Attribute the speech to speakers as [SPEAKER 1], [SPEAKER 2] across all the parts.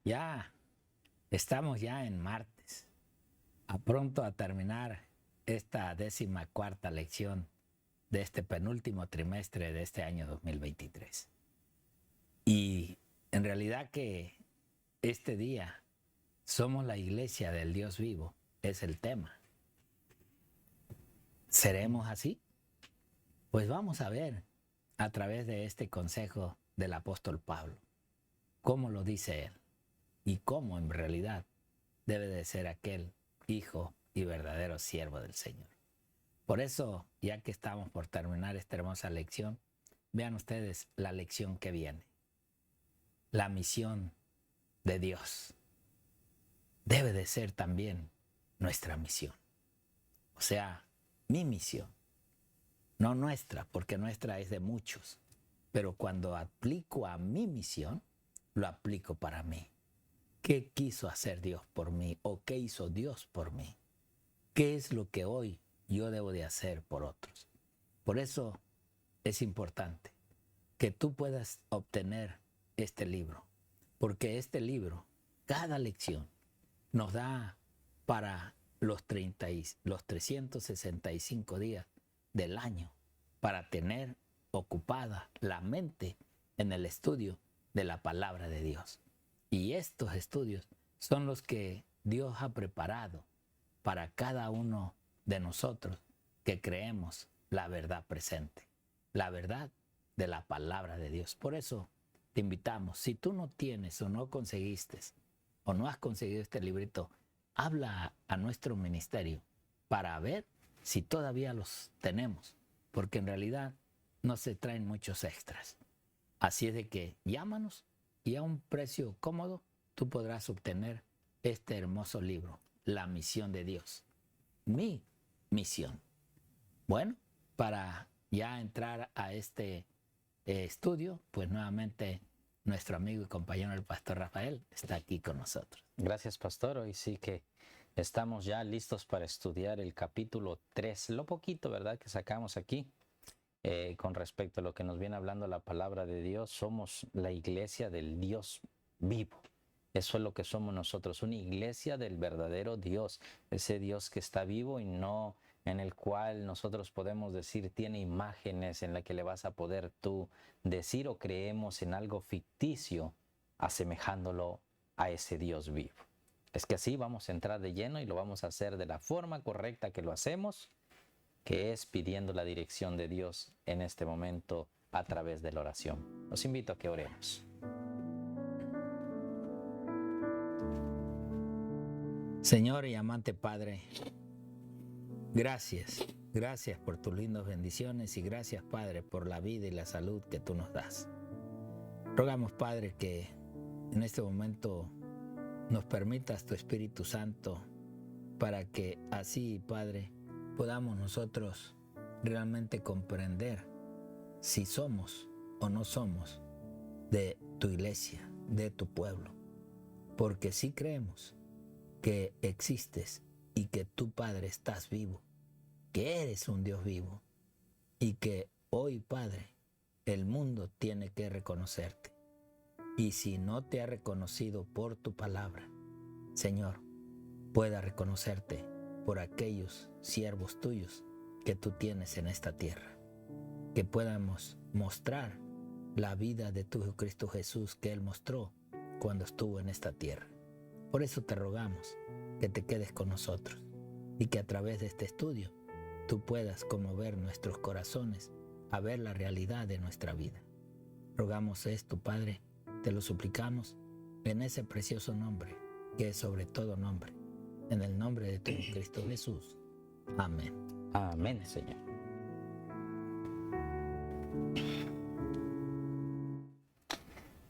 [SPEAKER 1] Ya estamos ya en martes, a pronto a terminar esta 14ª lección de este penúltimo trimestre de este año 2023. Y en realidad que este día somos la iglesia del Dios vivo, es el tema. ¿Seremos así? Pues vamos a ver a través de este consejo del apóstol Pablo, cómo lo dice él y cómo en realidad debe de ser aquel hijo y verdadero siervo del Señor. Por eso, ya que estamos por terminar esta hermosa lección, vean ustedes la lección que viene. La misión de Dios debe de ser también nuestra misión. O sea, mi misión, no nuestra, porque nuestra es de muchos. Pero cuando aplico a mi misión, lo aplico para mí. ¿Qué quiso hacer Dios por mí? ¿O qué hizo Dios por mí? ¿Qué es lo que hoy yo debo de hacer por otros? Por eso es importante que tú puedas obtener este libro, porque este libro, cada lección, nos da para los 365 días del año para tener ocupada la mente en el estudio de la palabra de Dios. Y estos estudios son los que Dios ha preparado para cada uno de nosotros que creemos la verdad presente, la verdad de la palabra de Dios. Por eso te invitamos, si tú no tienes o no conseguiste o no has conseguido este librito, habla a nuestro ministerio para ver si todavía los tenemos, porque en realidad no se traen muchos extras. Así es de que llámanos y a un precio cómodo tú podrás obtener este hermoso libro, La misión de Dios, mi misión. Bueno, para ya entrar a este estudio, pues nuevamente nuestro amigo y compañero el pastor Rafael está aquí con nosotros.
[SPEAKER 2] Gracias, pastor. Hoy sí que estamos ya listos para estudiar el capítulo 3, lo poquito, ¿verdad?, que sacamos aquí. Con respecto a lo que nos viene hablando la palabra de Dios, somos la iglesia del Dios vivo. Eso es lo que somos nosotros, una iglesia del verdadero Dios, ese Dios que está vivo y no en el cual nosotros podemos decir tiene imágenes en la que le vas a poder tú decir o creemos en algo ficticio asemejándolo a ese Dios vivo. Es que así vamos a entrar de lleno y lo vamos a hacer de la forma correcta que lo hacemos, que es pidiendo la dirección de Dios en este momento a través de la oración. Los invito a que oremos.
[SPEAKER 1] Señor y amante Padre, gracias, gracias por tus lindas bendiciones y gracias, Padre, por la vida y la salud que tú nos das. Rogamos, Padre, que en este momento nos permitas tu Espíritu Santo para que así, Padre, podamos nosotros realmente comprender si somos o no somos de tu iglesia, de tu pueblo. Porque sí creemos que existes y que tú, Padre, estás vivo, que eres un Dios vivo y que hoy, Padre, el mundo tiene que reconocerte. Y si no te ha reconocido por tu palabra, Señor, pueda reconocerte por aquellos siervos tuyos que tú tienes en esta tierra. Que podamos mostrar la vida de tu Cristo Jesús que Él mostró cuando estuvo en esta tierra. Por eso te rogamos que te quedes con nosotros y que a través de este estudio tú puedas conmover nuestros corazones a ver la realidad de nuestra vida. Rogamos esto, Padre, te lo suplicamos en ese precioso nombre que es sobre todo nombre, en el nombre de tu Cristo Jesús. Amén.
[SPEAKER 2] Amén, Señor.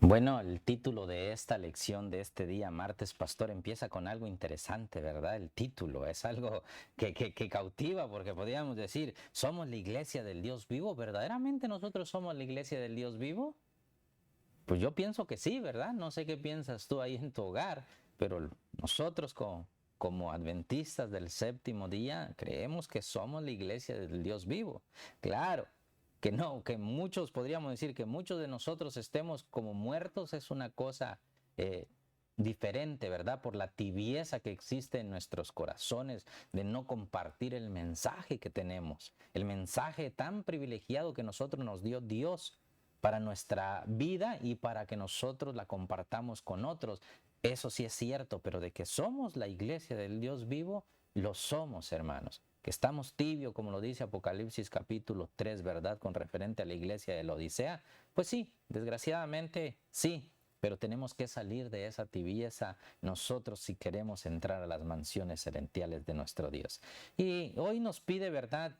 [SPEAKER 2] Bueno, el título de esta lección de este día, martes, pastor, empieza con algo interesante, ¿verdad? El título es algo que cautiva, porque podríamos decir, ¿somos la iglesia del Dios vivo? ¿Verdaderamente nosotros somos la iglesia del Dios vivo? Pues yo pienso que sí, ¿verdad? No sé qué piensas tú ahí en tu hogar, pero nosotros como adventistas del séptimo día creemos que somos la iglesia del Dios vivo. Claro, que no, que muchos podríamos decir que muchos de nosotros estemos como muertos es una cosa diferente, ¿verdad? Por la tibieza que existe en nuestros corazones de no compartir el mensaje que tenemos, el mensaje tan privilegiado que nosotros nos dio Dios para nuestra vida y para que nosotros la compartamos con otros. Eso sí es cierto, pero de que somos la iglesia del Dios vivo, lo somos, hermanos. Que estamos tibio, como lo dice Apocalipsis capítulo 3, ¿verdad? Con referente a la iglesia de la Odisea. Pues sí, desgraciadamente sí, pero tenemos que salir de esa tibieza nosotros si queremos entrar a las mansiones celestiales de nuestro Dios. Y hoy nos pide, ¿verdad?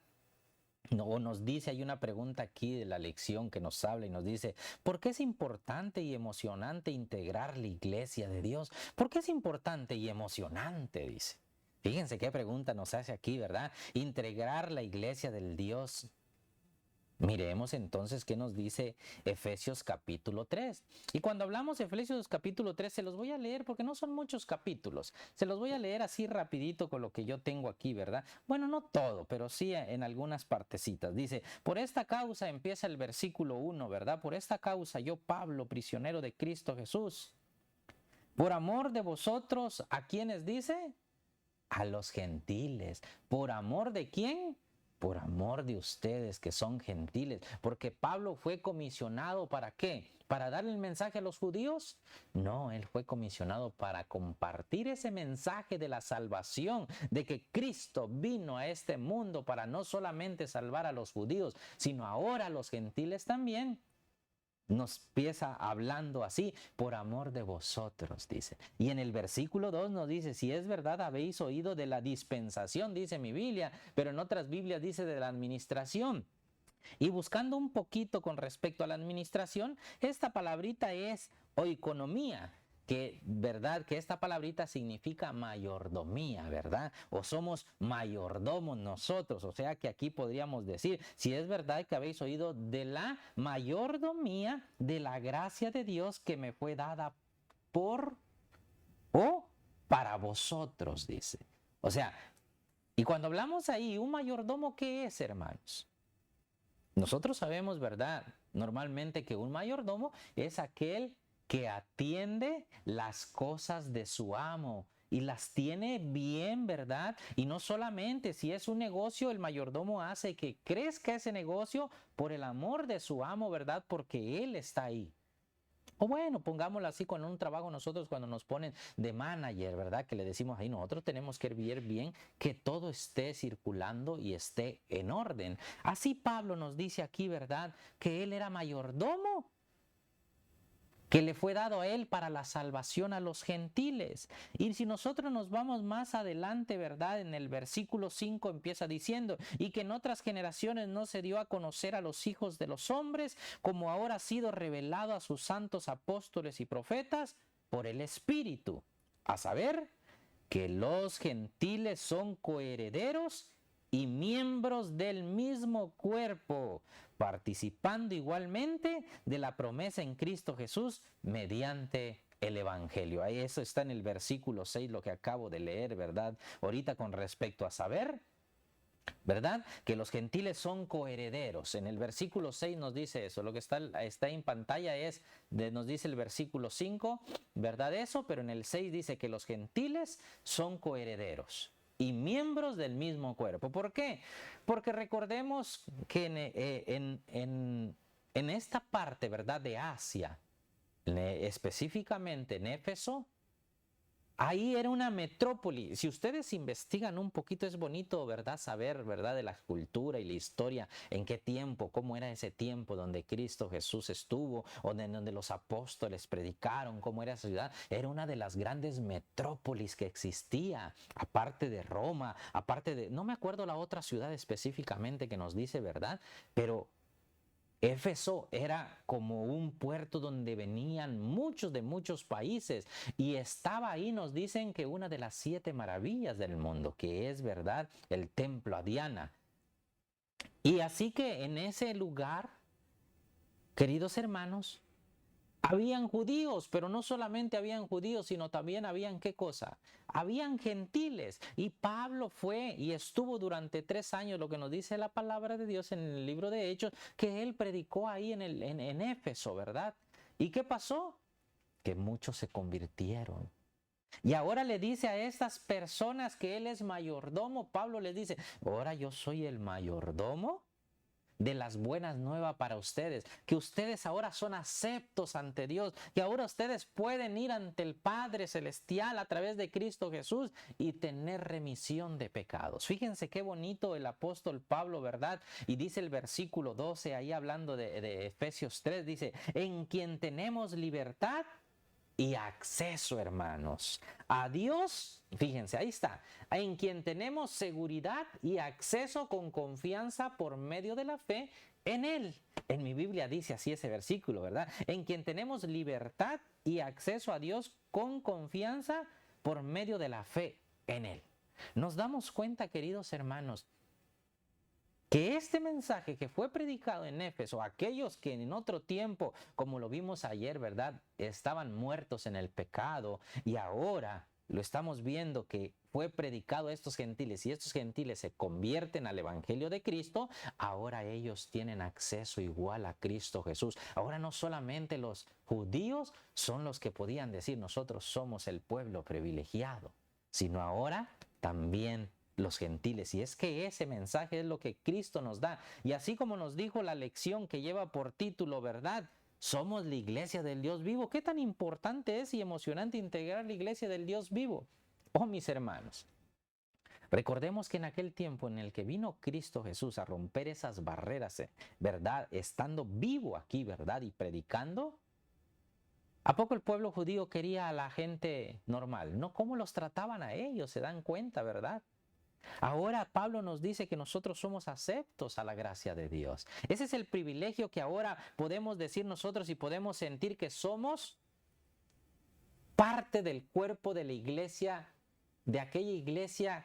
[SPEAKER 2] O nos dice, hay una pregunta aquí de la lección que nos habla y nos dice, ¿por qué es importante y emocionante integrar la iglesia de Dios? ¿Por qué es importante y emocionante? Dice. Fíjense qué pregunta nos hace aquí, ¿verdad? Integrar la iglesia del Dios. Miremos entonces qué nos dice Efesios capítulo 3. Y cuando hablamos de Efesios capítulo 3, se los voy a leer porque no son muchos capítulos. Se los voy a leer así rapidito con lo que yo tengo aquí, ¿verdad? Bueno, no todo, pero sí en algunas partecitas. Dice, por esta causa empieza el versículo 1, ¿verdad? Por esta causa yo, Pablo, prisionero de Cristo Jesús, por amor de vosotros, ¿a quiénes dice? A los gentiles. ¿Por amor de quién? Por amor de ustedes que son gentiles. Porque Pablo fue comisionado ¿para qué? ¿Para dar el mensaje a los judíos? No, él fue comisionado para compartir ese mensaje de la salvación, de que Cristo vino a este mundo para no solamente salvar a los judíos, sino ahora a los gentiles también. Nos empieza hablando así, por amor de vosotros, dice. Y en el versículo 2 nos dice, si es verdad habéis oído de la dispensación, dice mi Biblia, pero en otras Biblias dice de la administración. Y buscando un poquito con respecto a la administración, esta palabrita es oikonomía, que verdad que esta palabrita significa mayordomía, ¿verdad? O somos mayordomos nosotros, o sea que aquí podríamos decir, si es verdad que habéis oído de la mayordomía de la gracia de Dios que me fue dada por o para vosotros, dice. O sea, y cuando hablamos ahí, un mayordomo, ¿qué es, hermanos? Nosotros sabemos, ¿verdad? Normalmente que un mayordomo es aquel que atiende las cosas de su amo y las tiene bien, ¿verdad? Y no solamente, si es un negocio, el mayordomo hace que crezca ese negocio por el amor de su amo, ¿verdad? Porque él está ahí. O bueno, pongámoslo así con un trabajo nosotros cuando nos ponen de manager, ¿verdad? Que le decimos ahí, nosotros tenemos que ver bien que todo esté circulando y esté en orden. Así Pablo nos dice aquí, ¿verdad? Que él era mayordomo, que le fue dado a él para la salvación a los gentiles. Y si nosotros nos vamos más adelante, ¿verdad? En el versículo 5 empieza diciendo, y que en otras generaciones no se dio a conocer a los hijos de los hombres, como ahora ha sido revelado a sus santos apóstoles y profetas por el Espíritu. A saber, que los gentiles son coherederos y miembros del mismo cuerpo, participando igualmente de la promesa en Cristo Jesús mediante el Evangelio. Ahí eso está en el versículo 6, lo que acabo de leer, ¿verdad? Ahorita con respecto a saber, ¿verdad? Que los gentiles son coherederos. En el versículo 6 nos dice eso. Lo que está en pantalla nos dice el versículo 5, ¿verdad? Eso, pero en el 6 dice que los gentiles son coherederos y miembros del mismo cuerpo. ¿Por qué? Porque recordemos que en esta parte, ¿verdad? De Asia, específicamente en Éfeso, ahí era una metrópoli. Si ustedes investigan un poquito, es bonito, ¿verdad? Saber, ¿verdad? De la cultura y la historia, en qué tiempo, cómo era ese tiempo donde Cristo Jesús estuvo, o donde los apóstoles predicaron, cómo era esa ciudad. Era una de las grandes metrópolis que existía, aparte de Roma, aparte de, no me acuerdo la otra ciudad específicamente que nos dice, ¿verdad? Pero Éfeso era como un puerto donde venían muchos de muchos países y estaba ahí, nos dicen que una de las 7 maravillas del mundo, que es verdad, el templo a Diana. Y así que en ese lugar, queridos hermanos, habían judíos, pero no solamente habían judíos, sino también habían, ¿qué cosa? Habían gentiles. Y Pablo fue y estuvo durante 3 años, lo que nos dice la palabra de Dios en el libro de Hechos, que él predicó ahí en Éfeso, ¿verdad? ¿Y qué pasó? que muchos se convirtieron. Y ahora le dice a estas personas que él es mayordomo. Pablo les dice, ahora yo soy el mayordomo de las buenas nuevas para ustedes, que ustedes ahora son aceptos ante Dios, que ahora ustedes pueden ir ante el Padre Celestial a través de Cristo Jesús y tener remisión de pecados. Fíjense qué bonito el apóstol Pablo, ¿verdad? Y dice el versículo 12, ahí hablando de Efesios 3, dice, en quien tenemos libertad y acceso, hermanos, a Dios. Fíjense, ahí está, en quien tenemos seguridad y acceso con confianza por medio de la fe en Él. En mi Biblia dice así ese versículo, ¿verdad? En quien tenemos libertad y acceso a Dios con confianza por medio de la fe en Él. Nos damos cuenta, queridos hermanos, que este mensaje que fue predicado en Éfeso, aquellos que en otro tiempo, como lo vimos ayer, ¿verdad?, estaban muertos en el pecado, y ahora lo estamos viendo que fue predicado a estos gentiles, y estos gentiles se convierten al evangelio de Cristo, ahora ellos tienen acceso igual a Cristo Jesús. Ahora no solamente los judíos son los que podían decir nosotros somos el pueblo privilegiado, sino ahora también los gentiles. Y es que ese mensaje es lo que Cristo nos da. Y así como nos dijo la lección que lleva por título, ¿verdad?, somos la iglesia del Dios vivo. ¿Qué tan importante es y emocionante integrar la iglesia del Dios vivo? Oh, mis hermanos, recordemos que en aquel tiempo en el que vino Cristo Jesús a romper esas barreras, ¿verdad?, estando vivo aquí, ¿verdad?, y predicando, ¿a poco el pueblo judío quería a la gente normal? No, ¿cómo los trataban a ellos? Se dan cuenta, ¿verdad? Ahora Pablo nos dice que nosotros somos aceptos a la gracia de Dios. Ese es el privilegio que ahora podemos decir nosotros y podemos sentir que somos parte del cuerpo de la iglesia, de aquella iglesia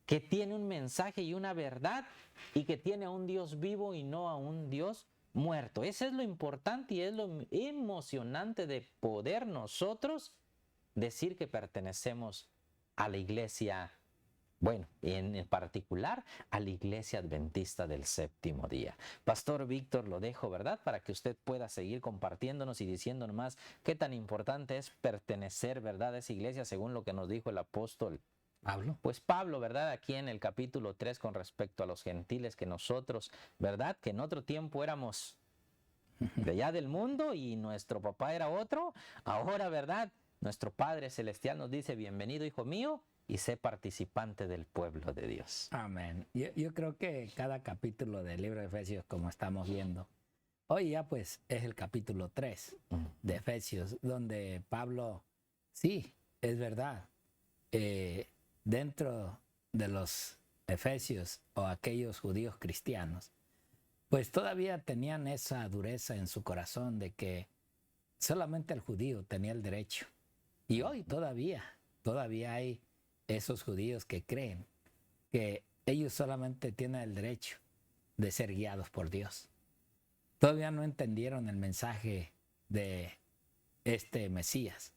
[SPEAKER 2] que tiene un mensaje y una verdad y que tiene a un Dios vivo y no a un Dios muerto. Eso es lo importante y es lo emocionante de poder nosotros decir que pertenecemos a la iglesia, bueno, en particular a la iglesia adventista del séptimo día. Pastor Víctor, lo dejo, ¿verdad?, para que usted pueda seguir compartiéndonos y diciéndonos más qué tan importante es pertenecer, ¿verdad?, a esa iglesia según lo que nos dijo el apóstol
[SPEAKER 1] Pablo.
[SPEAKER 2] Pues Pablo, ¿verdad?, aquí en el capítulo 3 con respecto a los gentiles, que nosotros, ¿verdad?, que en otro tiempo éramos de allá del mundo y nuestro papá era otro. Ahora, ¿verdad?, nuestro Padre Celestial nos dice, bienvenido, hijo mío, y sé participante del pueblo de Dios.
[SPEAKER 1] Amén. Yo creo que cada capítulo del libro de Efesios, como estamos viendo, hoy ya pues es el capítulo 3 de Efesios, donde Pablo, sí, es verdad, dentro de los efesios o aquellos judíos cristianos, pues todavía tenían esa dureza en su corazón de que solamente el judío tenía el derecho. Y hoy todavía hay esos judíos que creen que ellos solamente tienen el derecho de ser guiados por Dios. Todavía no entendieron el mensaje de este Mesías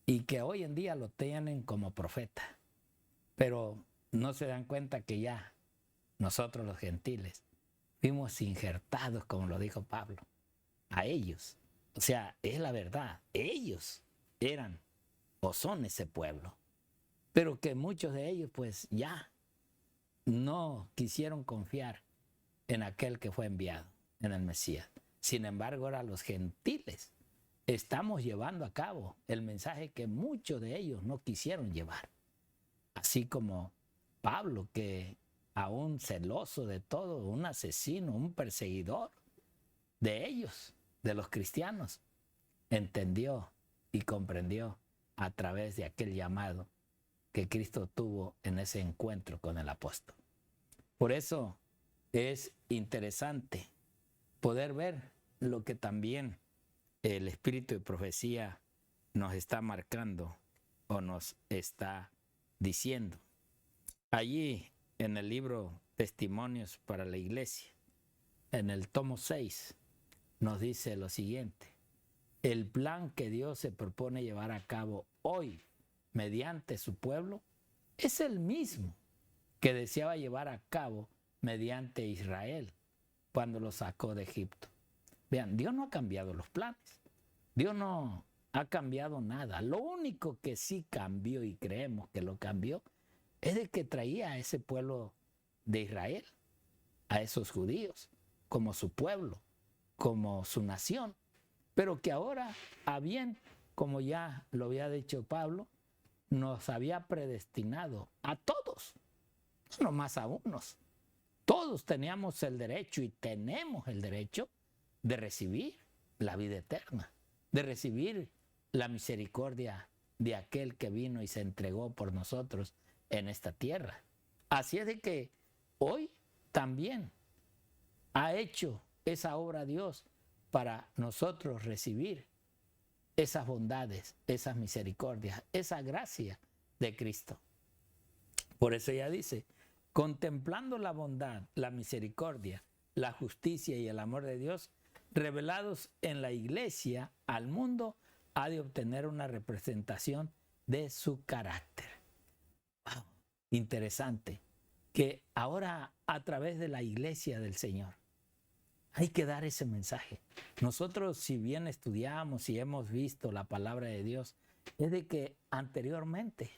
[SPEAKER 1] y que hoy en día lo tienen como profeta, pero no se dan cuenta que ya nosotros los gentiles fuimos injertados, como lo dijo Pablo, a ellos. O sea, es la verdad, ellos eran o son ese pueblo, pero que muchos de ellos pues ya no quisieron confiar en aquel que fue enviado, en el Mesías. Sin embargo, ahora los gentiles estamos llevando a cabo el mensaje que muchos de ellos no quisieron llevar. Así como Pablo, que aún celoso de todo, un asesino, un perseguidor de ellos, de los cristianos, entendió y comprendió a través de aquel llamado que Cristo tuvo en ese encuentro con el apóstol. Por eso es interesante poder ver lo que también el espíritu de profecía nos está marcando o nos está diciendo. Allí en el libro Testimonios para la Iglesia, en el tomo 6, nos dice lo siguiente: el plan que Dios se propone llevar a cabo hoy mediante su pueblo es el mismo que deseaba llevar a cabo mediante Israel cuando lo sacó de Egipto. Vean, Dios no ha cambiado los planes. Dios no ha cambiado nada. Lo único que sí cambió, y creemos que lo cambió, es de que traía a ese pueblo de Israel, a esos judíos, como su pueblo, como su nación. Pero que ahora, a bien, como ya lo había dicho Pablo, nos había predestinado a todos, no más a unos. Todos teníamos el derecho y tenemos el derecho de recibir la vida eterna, de recibir la misericordia de aquel que vino y se entregó por nosotros en esta tierra. Así es de que hoy también ha hecho esa obra Dios para nosotros recibir esas bondades, esas misericordias, esa gracia de Cristo. Por eso ella dice, contemplando la bondad, la misericordia, la justicia y el amor de Dios revelados en la iglesia al mundo, ha de obtener una representación de su carácter. Wow, interesante que ahora a través de la iglesia del Señor hay que dar ese mensaje. Nosotros, si bien estudiamos y hemos visto la palabra de Dios, es de que anteriormente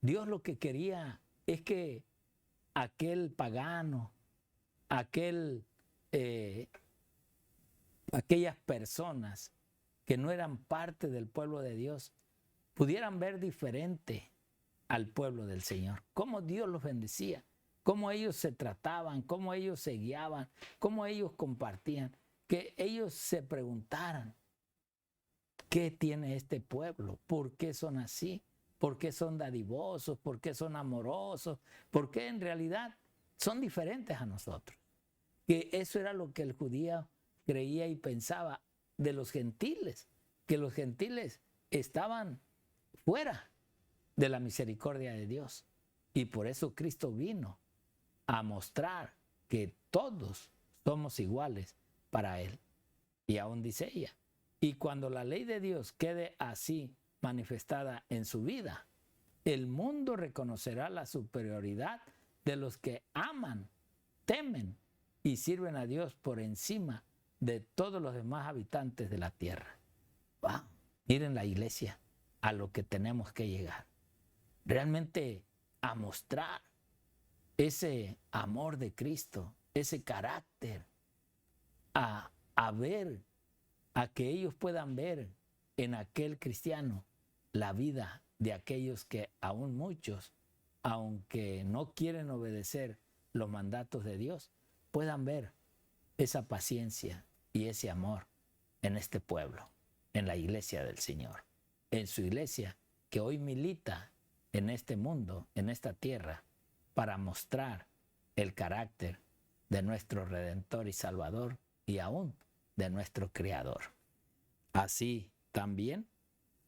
[SPEAKER 1] Dios lo que quería es que aquel pagano, aquellas personas que no eran parte del pueblo de Dios pudieran ver diferente al pueblo del Señor. Cómo Dios los bendecía, cómo ellos se trataban, cómo ellos se guiaban, cómo ellos compartían. Que ellos se preguntaran, ¿qué tiene este pueblo? ¿Por qué son así? ¿Por qué son dadivosos? ¿Por qué son amorosos? ¿Por qué en realidad son diferentes a nosotros? Que eso era lo que el judío creía y pensaba de los gentiles, que los gentiles estaban fuera de la misericordia de Dios. Y por eso Cristo vino a mostrar que todos somos iguales para Él. Y aún dice ella, y cuando la ley de Dios quede así manifestada en su vida, el mundo reconocerá la superioridad de los que aman, temen y sirven a Dios por encima de todos los demás habitantes de la tierra. Wow. Miren la iglesia a lo que tenemos que llegar. Realmente a mostrar ese amor de Cristo, ese carácter, a ver, a que ellos puedan ver en aquel cristiano la vida de aquellos que aún muchos, aunque no quieren obedecer los mandatos de Dios, puedan ver esa paciencia y ese amor en este pueblo, en la iglesia del Señor, en su iglesia que hoy milita en este mundo, en esta tierra, para mostrar el carácter de nuestro Redentor y Salvador y aún de nuestro Creador. Así también,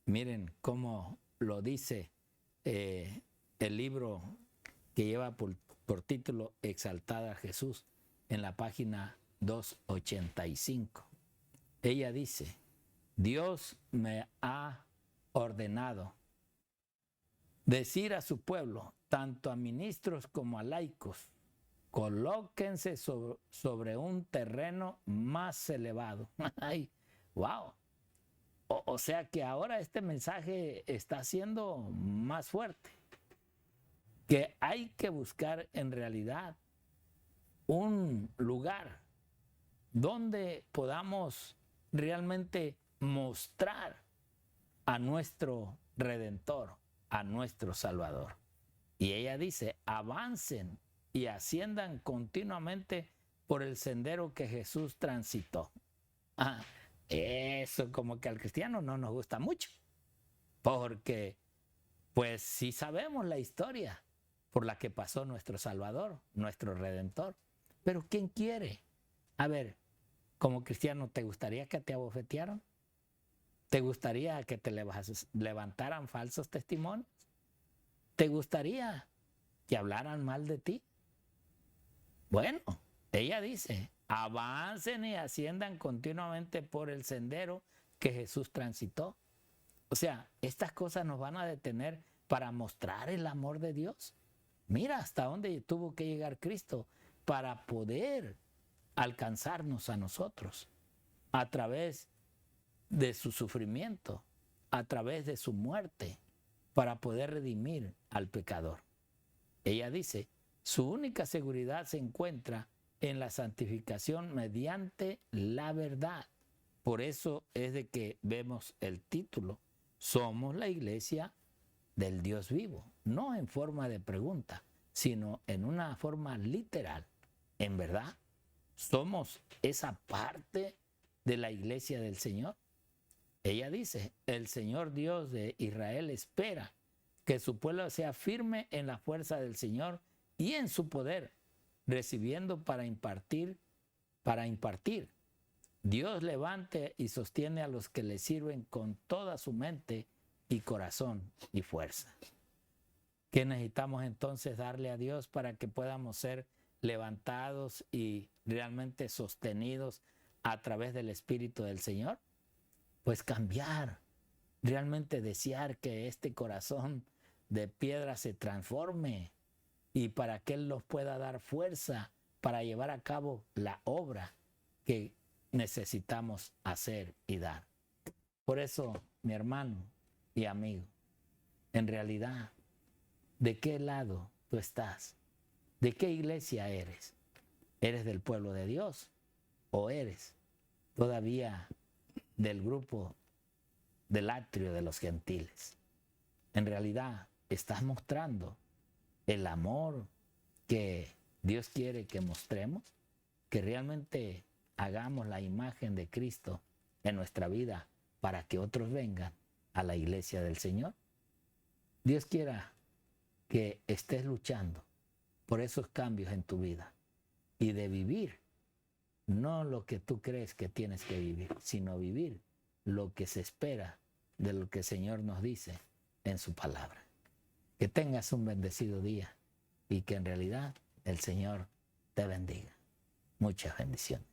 [SPEAKER 1] miren cómo lo dice el libro que lleva por título Exaltada a Jesús en la página 285. Ella dice, Dios me ha ordenado decir a su pueblo, tanto a ministros como a laicos, colóquense sobre un terreno más elevado. ¡Ay, wow! O sea que ahora este mensaje está siendo más fuerte. Que hay que buscar en realidad un lugar donde podamos realmente mostrar a nuestro Redentor, a nuestro Salvador. Y ella dice, avancen y asciendan continuamente por el sendero que Jesús transitó. Eso como que al cristiano no nos gusta mucho, porque pues sí sabemos la historia por la que pasó nuestro Salvador, nuestro Redentor. Pero ¿quién quiere? A ver, como cristiano, ¿te gustaría que te abofetearan? ¿Te gustaría que te levantaran falsos testimonios? ¿Te gustaría que hablaran mal de ti? Bueno, ella dice, avancen y asciendan continuamente por el sendero que Jesús transitó. O sea, estas cosas nos van a detener para mostrar el amor de Dios. Mira hasta dónde tuvo que llegar Cristo para poder alcanzarnos a nosotros a través de su sufrimiento, a través de su muerte para poder redimir al pecador. Ella dice, su única seguridad se encuentra en la santificación mediante la verdad. Por eso es de que vemos el título, somos la iglesia del Dios vivo, no en forma de pregunta, sino en una forma literal. En verdad, somos esa parte de la iglesia del Señor. Ella dice, el Señor Dios de Israel espera que su pueblo sea firme en la fuerza del Señor y en su poder, recibiendo para impartir. Dios levante y sostiene a los que le sirven con toda su mente y corazón y fuerza. ¿Qué necesitamos entonces darle a Dios para que podamos ser levantados y realmente sostenidos a través del Espíritu del Señor? Pues cambiar, realmente desear que este corazón de piedra se transforme y para que Él nos pueda dar fuerza para llevar a cabo la obra que necesitamos hacer y dar. Por eso, mi hermano y amigo, en realidad, ¿de qué lado tú estás? ¿De qué iglesia eres? ¿Eres del pueblo de Dios o eres todavía del grupo del atrio de los gentiles? En realidad, estás mostrando el amor que Dios quiere que mostremos, que realmente hagamos la imagen de Cristo en nuestra vida para que otros vengan a la iglesia del Señor. Dios quiera que estés luchando por esos cambios en tu vida y de vivir no lo que tú crees que tienes que vivir, sino vivir lo que se espera de lo que el Señor nos dice en su palabra. Que tengas un bendecido día y que en realidad el Señor te bendiga. Muchas bendiciones.